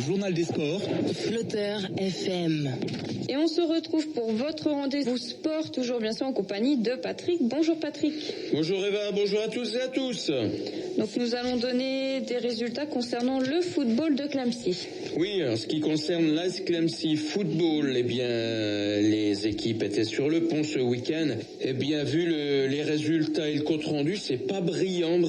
journal des sports. Flotteur FM. Et on se retrouve pour votre rendez-vous sport, toujours bien sûr en compagnie de Patrick. Bonjour Patrick. Bonjour Eva, bonjour à tous et à tous. Donc nous allons donner des résultats concernant le football de Clamecy. Oui, en ce qui concerne l'AS Clamecy Football, eh bien, les équipes étaient sur le pont ce week-end. Eh bien, vu les résultats et le compte-rendu, c'est pas brillant,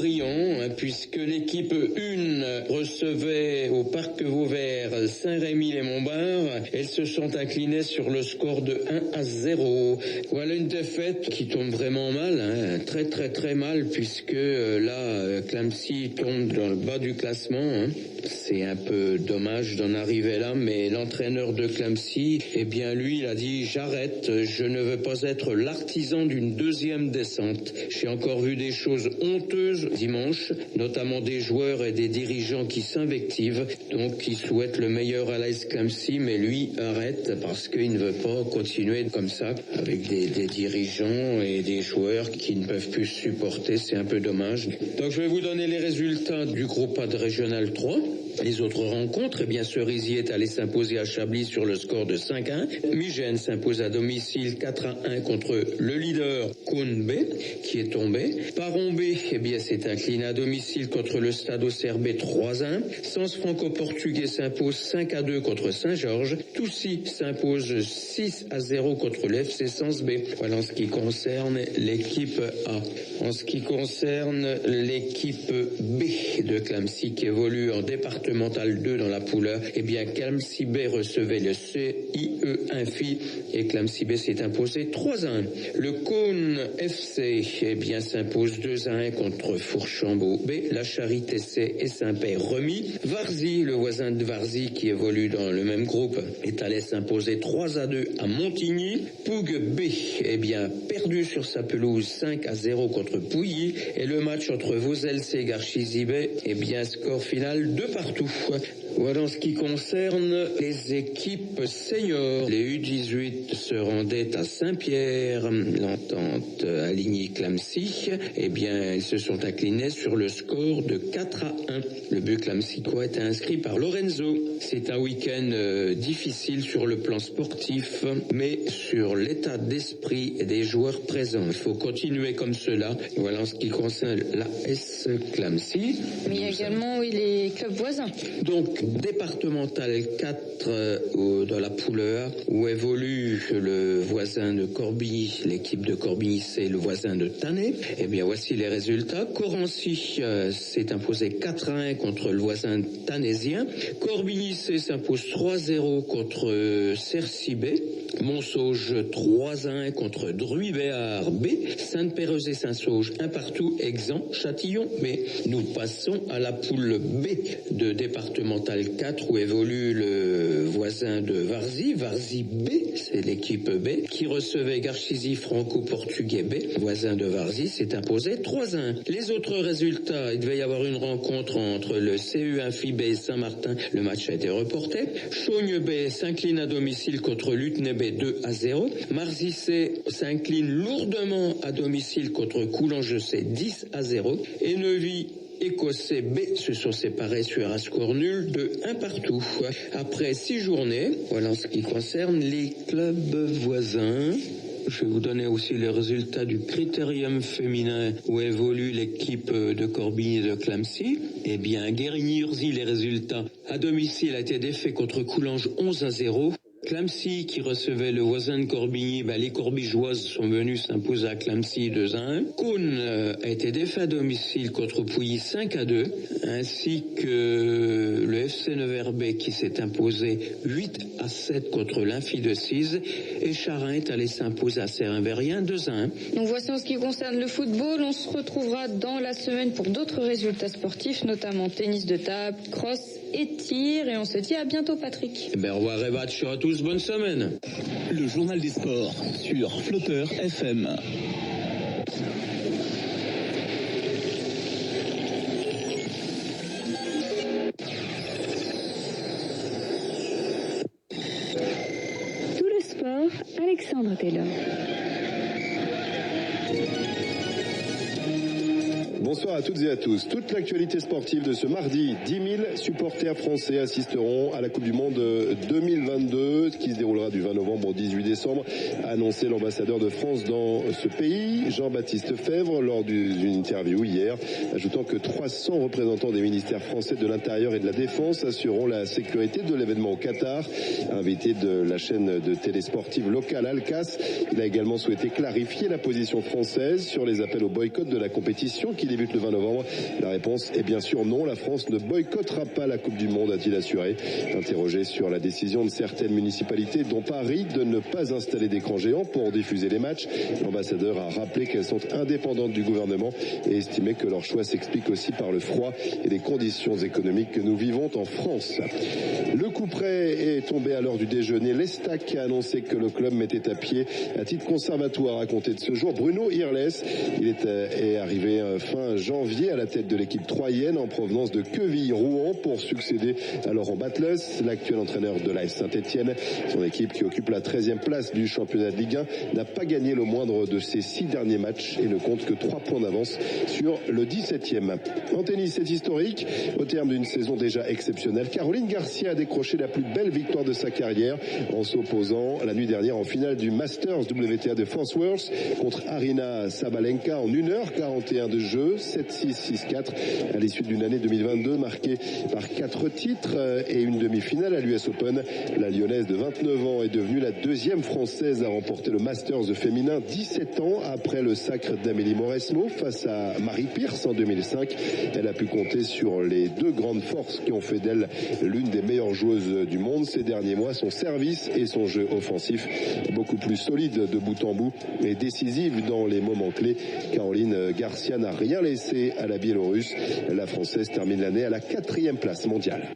puisque l'équipe 1 recevait au Parc Vauvert Saint-Rémy-les-Montbard. Elles se sont inclinées sur le score de 1-0. Voilà une défaite qui tombe vraiment mal, très très très mal, puisque là, Clamecy tombe dans le bas du classement. C'est un peu dommage d'en arriver là, mais l'entraîneur de Clamecy, eh bien lui, il a dit j'arrête, je ne veux pas être l'artisan d'une deuxième descente. J'ai encore vu des choses honteuses dimanche, notamment des joueurs et des dirigeants qui s'invectivent, donc qui souhaitent le meilleur à l'AS Clamecy, mais lui arrête parce qu'il ne veut pas continuer comme ça avec des dirigeants et des joueurs qui ne peuvent plus supporter, c'est un peu dommage. Donc je vais vous donner les résultats du groupe A de Régional 3. Les autres rencontres, eh bien, Cerisier est allé s'imposer à Chablis sur le score de 5-1. Migène s'impose à domicile 4-1 contre le leader Cône B, qui est tombé. Paron B, eh bien, s'est incliné à domicile contre le Stade Auxerre B 3-1. Sens Franco-Portugais s'impose 5-2 contre Saint-Georges. Toussy s'impose 6-0 contre l'FC Sens B. Voilà en ce qui concerne l'équipe A. En ce qui concerne l'équipe B de Clamecy qui évolue en départemental 2 dans la poule A, eh bien Clamecy B recevait le CIE Infi et Clamecy B s'est imposé 3-1. Le Cône FC eh bien s'impose 2-1 contre Fourchambault B. La Charité C et Saint-Père remis. Varzy, le voisin de Varzy qui évolue dans le même groupe, est allé s'imposer 3-2 à Montigny. Pougue B eh bien perdu sur sa pelouse 5-0 contre Pouilly et le match entre Vauzel C et Garchizy B eh bien score final 2-2. Voilà en ce qui concerne les équipes seniors. Les U18 se rendaient à Saint-Pierre, l'entente à Ligny-Clamecy. Eh bien, ils se sont inclinés sur le score de 4-1. Le but clamecycois est inscrit par Lorenzo. C'est un week-end difficile sur le plan sportif, mais sur l'état d'esprit des joueurs présents. Il faut continuer comme cela. Voilà en ce qui concerne l'AS Clamecy. Mais il y a également les clubs voisins. Donc, départemental 4 dans la poule A où évolue le voisin de Corbigny, l'équipe de Corbigny c'est le voisin de Tannay. Eh bien voici les résultats. Corancy s'est imposé 4-1 contre le voisin tannésien. Corbigny s'impose 3-0 contre Cercy B. Montsauge 3-1 contre Druy-Béard B. Sainte-Péreuse et Saint-Sauge 1-1, Exempt, Châtillon B. Nous passons à la poule B de départemental 4 où évolue le voisin de Varzy, Varzy B, c'est l'équipe B, qui recevait Garchizy Franco-Portugais B. Voisin de Varzy s'est imposé 3-1. Les autres résultats, il devait y avoir une rencontre entre le CU Infi B et Saint-Martin. Le match a été reporté. Chaugne B s'incline à domicile contre Lutney B 2-0. Marzy C s'incline lourdement à domicile contre Coulanges C 10-0. Et Neuvy Écossais B se sont séparés sur un score nul de 1-1. Après 6 journées, voilà en ce qui concerne les clubs voisins. Je vais vous donner aussi les résultats du critérium féminin où évolue l'équipe de Corbigny et de Clamecy. Eh bien, Guérigny-Urzy, les résultats à domicile a été défait contre Coulanges 11-0. Clamecy qui recevait le voisin de Corbigny, les Corbigeoises sont venues s'imposer à Clamecy 2-1. Cône a été défait à domicile contre Pouilly 5-2, ainsi que le FC Nevers B qui s'est imposé 8-7 contre l'Infi de Cise, et Charin est allé s'imposer à Serrin-Verrien 2-1. Donc voici en ce qui concerne le football, on se retrouvera dans la semaine pour d'autres résultats sportifs, notamment tennis de table, cross et tir, et on se dit à bientôt Patrick. Au revoir et match à tous, bonne semaine. Le journal des sports sur Flotteur FM. Tout le sport, Alexandre Taylor. Bonsoir à toutes et à tous. Toute l'actualité sportive de ce mardi, 10 000 supporters français assisteront à la Coupe du Monde 2022 qui se déroulera du 20 novembre au 18 décembre, a annoncé l'ambassadeur de France dans ce pays, Jean-Baptiste Febvre, lors d'une interview hier, ajoutant que 300 représentants des ministères français de l'Intérieur et de la Défense assureront la sécurité de l'événement au Qatar. Invité de la chaîne de télé sportive locale Alcas, il a également souhaité clarifier la position française sur les appels au boycott de la compétition qui débute le 20 novembre. La réponse est bien sûr non, la France ne boycottera pas la Coupe du Monde, a-t-il assuré. Interrogé sur la décision de certaines municipalités, dont Paris, de ne pas installer d'écran géant pour diffuser les matchs, l'ambassadeur a rappelé qu'elles sont indépendantes du gouvernement et estimé que leur choix s'explique aussi par le froid et les conditions économiques que nous vivons en France. Le coup près est tombé à l'heure du déjeuner. L'Estac a annoncé que le club mettait à pied à titre conservatoire à compter de ce jour Bruno Irles. Il est arrivé fin janvier à la tête de l'équipe troyenne en provenance de Quevilly-Rouen pour succéder à Laurent Batles, l'actuel entraîneur de l'AS Saint-Etienne. Son équipe, qui occupe la 13e place du championnat de Ligue 1, n'a pas gagné le moindre de ses 6 derniers matchs et ne compte que 3 points d'avance sur le 17e. En tennis, c'est historique. Au terme d'une saison déjà exceptionnelle, Caroline Garcia a décroché la plus belle victoire de sa carrière en s'opposant la nuit dernière en finale du Masters WTA de Fort Worth contre Aryna Sabalenka en 1h41 de jeu, 7-6, 6-4 à l'issue d'une année 2022 marquée par 4 titres et une demi-finale à l'US Open. La Lyonnaise de 29 ans est devenue la 2e Française à remporter le Masters féminin 17 ans après le sacre d'Amélie Mauresmo face à Marie Pierce en 2005. Elle a pu compter sur les 2 grandes forces qui ont fait d'elle l'une des meilleures joueuses du monde ces derniers mois, son service et son jeu offensif beaucoup plus solide de bout en bout et décisive dans les moments clés. Caroline Garcia n'a rien laissé à la Biélorusse. La Française termine l'année à la 4e place mondiale.